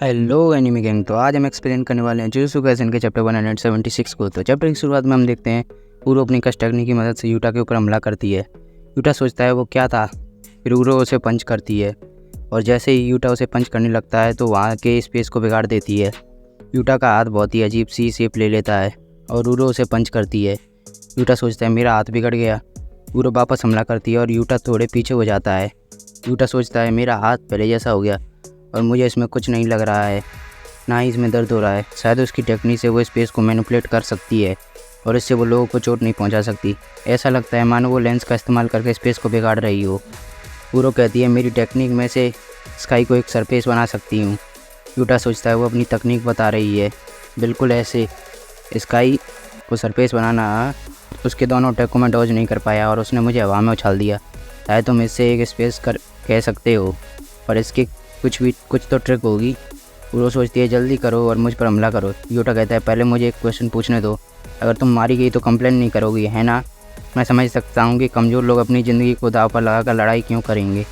Hello enemy gang. तो आज हम एक्सप्लेन करने वाले हैं जुजुत्सु काइसेन के चैप्टर 176 को। तो चैप्टर की शुरुआत में हम देखते हैं उरो अपनी कस्ट टेक्निक की मदद से यूटा के ऊपर हमला करती है। यूटा सोचता है वो क्या था, फिर उरो उसे पंच करती है और जैसे ही यूटा उसे पंच करने लगता है तो वहाँ के स्पेस को बिगाड़ देती है। यूटा का हाथ बहुत ही अजीब सी शेप ले लेता है और उरो उसे पंच करती है। यूटा सोचता है मेरा हाथ बिगड़ गया। उरो वापस हमला करती है और यूटा थोड़े पीछे हो जाता है। यूटा सोचता है मेरा हाथ पहले जैसा हो गया और मुझे इसमें कुछ नहीं लग रहा है, ना ही इसमें दर्द हो रहा है। शायद उसकी टेक्निक से वो स्पेस को मैनिपुलेट कर सकती है और इससे वो लोगों को चोट नहीं पहुंचा सकती। ऐसा लगता है मानो वो लेंस का इस्तेमाल करके स्पेस को बिगाड़ रही हो। उरो कहती है मेरी टेक्निक में से स्काई को एक सरफेस बना सकती हूँ। यूटा सोचता है वो अपनी तकनीक बता रही है, बिल्कुल ऐसे स्काई को सरफेस बनाना। उसके दोनों अटैक को मैं डॉज नहीं कर पाया और उसने मुझे हवा में उछाल दिया। शायद तुम इससे एक स्पेस कह सकते हो, पर इसकी कुछ तो ट्रिक होगी। उरो सोचती है जल्दी करो और मुझ पर हमला करो। यूटा कहता है पहले मुझे एक क्वेश्चन पूछने दो, अगर तुम मारी गई तो कंप्लेन नहीं करोगी, है ना? मैं समझ सकता हूँ कि कमज़ोर लोग अपनी ज़िंदगी को दाव पर लगाकर लड़ाई क्यों करेंगे,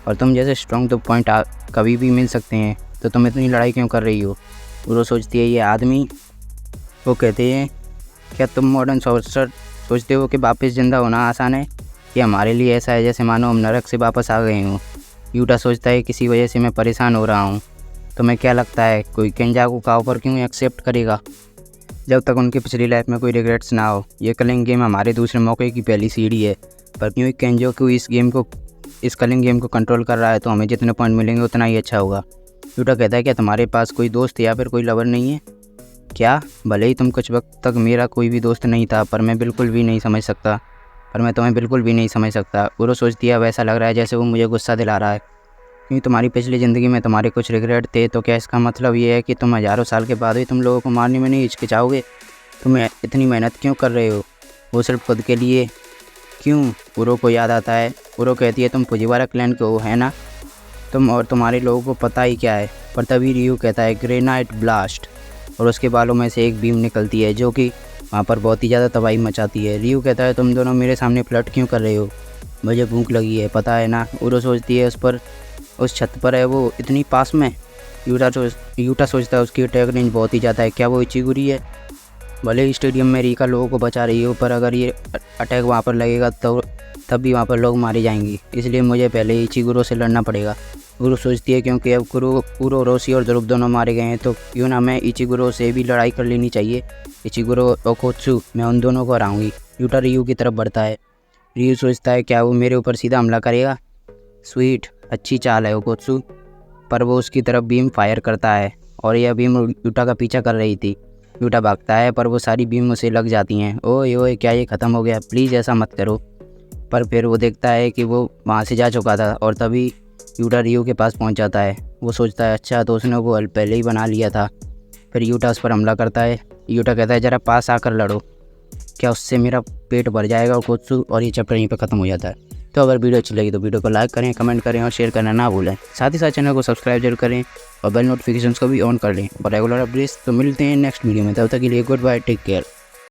और तुम जैसे स्ट्रॉन्ग तो पॉइंट कभी भी मिल सकते हैं, तो तुम इतनी लड़ाई क्यों कर रही हो? उरो सोचती है ये आदमी। वो कहते हैं क्या तुम मॉडर्न सोल्जर सोचते हो कि वापस ज़िंदा होना आसान है? ये हमारे लिए ऐसा है जैसे मानो हम नरक से वापस आ गए हों। यूटा सोचता है किसी वजह से मैं परेशान हो रहा हूँ। तुम्हें क्या लगता है कोई केंजाकू का ऑफर क्यों एक्सेप्ट करेगा जब तक उनकी पिछली लाइफ में कोई रिग्रेट्स ना हो? ये कलिंग गेम हमारे दूसरे मौके की पहली सीढ़ी है, पर क्योंकि केंजाकू इस कलिंग गेम को कंट्रोल कर रहा है तो हमें जितने पॉइंट मिलेंगे उतना ही अच्छा होगा। यूटा कहता है क्या तुम्हारे पास कोई दोस्त या फिर कोई लवर नहीं है क्या? भले ही तुम कुछ वक्त तक मेरा कोई भी दोस्त नहीं था, पर मैं तुम्हें बिल्कुल भी नहीं समझ सकता। उरो सोचती है वैसा लग रहा है जैसे वो मुझे गुस्सा दिला रहा है क्योंकि तुम्हारी पिछली ज़िंदगी में तुम्हारे कुछ रिग्रेट थे। तो क्या इसका मतलब ये है कि तुम हज़ारों साल के बाद भी तुम लोगों को मारने में नहीं हिचकिचाओगे? तुम इतनी मेहनत क्यों कर रहे हो, वो सिर्फ खुद के लिए? क्यों? उरो को याद आता है। उरो कहती है तुम फुजिवारा क्लैन के हो, है ना? तुम और तुम्हारे लोगों को पता ही क्या है। पर तभी रियू कहता है ग्रेनाइट ब्लास्ट, और उसके बालों में से एक बीम निकलती है जो कि वहाँ पर बहुत ही ज़्यादा तबाही मचाती है। रियू कहता है तुम दोनों मेरे सामने फ्लर्ट क्यों कर रहे हो? मुझे भूख लगी है, पता है ना? उरो सोचती है उस छत पर है वो इतनी पास में। यूटा सोचता है उसकी अटैक रेंज बहुत ही ज़्यादा है, क्या वो इचिगुरी है? भले ही स्टेडियम में रिका लोगों को बचा रही हो, पर अगर ये अटैक वहाँ पर लगेगा तो तब भी वहाँ पर लोग मारे जाएंगे, इसलिए मुझे पहले ही इचिगुरो से लड़ना पड़ेगा। उरो सोचती है क्योंकि अब कुरो रोशी और ध्रुव दोनों मारे गए हैं तो क्यों ना मैं इचिगुरो से भी लड़ाई कर लेनी चाहिए। इचिगुरो ओकोत्सु, मैं उन दोनों को हराऊंगी। यूटा रियू की तरफ बढ़ता है। रियू सोचता है क्या वो मेरे ऊपर सीधा हमला करेगा? स्वीट, अच्छी चाल है ओकोत्सु, पर वो उसकी तरफ बीम फायर करता है और यह बीम यूटा का पीछा कर रही थी। यूटा भागता है पर वो सारी बीम उसे लग जाती हैं। ओए ओए, क्या ये ख़त्म हो गया? प्लीज़ ऐसा मत करो। पर फिर वो देखता है कि वो वहाँ से जा चुका था और तभी यूटा रियू के पास पहुँच जाता है। वो सोचता है अच्छा तो उसने वो पहले ही बना लिया था। फिर यूटा उस पर हमला करता है। यूटा कहता है ज़रा पास आकर लड़ो, क्या उससे मेरा पेट भर जाएगा ओकोत्सु? और ये चैप्टर यहीं पर ख़त्म हो जाता है। तो अगर वीडियो अच्छी लगी तो वीडियो को लाइक करें, कमेंट करें और शेयर करना ना भूलें। साथ ही साथ चैनल को सब्सक्राइब जरूर करें और बेल नोटिफिकेशंस को भी ऑन कर लें और रेगुलर अपडेट्स। तो मिलते हैं नेक्स्ट वीडियो में, तब तक के लिए गुड बाय, टेक केयर।